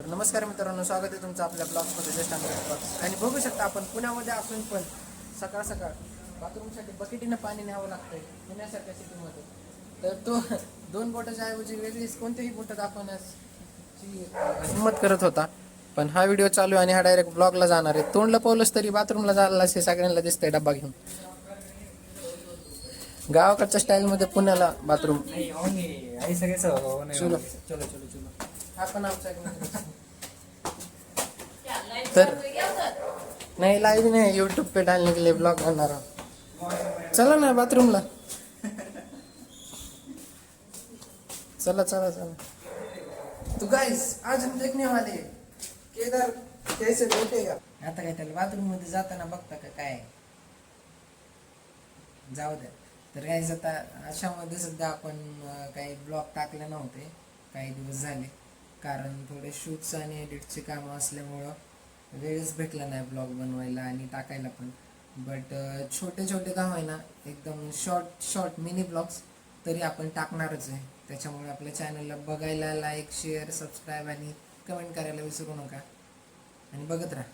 नमस्कार मित्रांनो, स्वागत आहे तुमचं आपल्या ब्लॉगमध्ये जस्ट आणि बघू शकता आपण पुण्यामध्ये असून पण सकाळ सकाळ बाथरूमसाठी बकेटीनं पाणी न्यावं लागतंय पुण्यासारख्या सिटीमध्ये. तर तो 2 बोटाच्या ऐवजी वेगळीच कोणतेही बोटं दाखवण्याची हिंमत करत होता. पण हा व्हिडिओ चालू आहे आणि हा डायरेक्ट ब्लॉगला जाणार आहे. तोंड लपवलंच तरी बाथरूमला जायला असे सगळ्यांना दिसतंय डब्बा घेऊन. गावाकडच्या स्टाईलमध्ये पुण्याला बाथरूम. चलो चलो चलो चलो, हा पण आमचा तर नहीं लाइव नहीं, यूट्यूब पे डालने के लिए ब्लॉग बना रहा हूँ. चला ना बाथरूमला. चला चला चला. तो गाइस आज हम देखने वाले हैं केदार कैसे बैठेगा. आता काय त्याला बाथरूम मध्ये जाताना बघता का काय. जाऊ द्या. तर गाइस आता अशामध्ये सध्या आपण काही ब्लॉग टाकले नव्हते काही दिवस झाले, कारण थोडे शूट्स आणि एडिटचे कामं असल्यामुळं वेळच भेटला नाही ब्लॉग बनवायला आणि टाकायला पण. बट छोटे छोटे का होईना एकदम शॉर्ट मिनी ब्लॉग्स तरी आपण टाकणारच आहे. त्याच्यामुळे आपल्या चॅनलला बघायला लाईक शेअर सबस्क्राईब आणि कमेंट करायला विसरू नका आणि बघत राहा.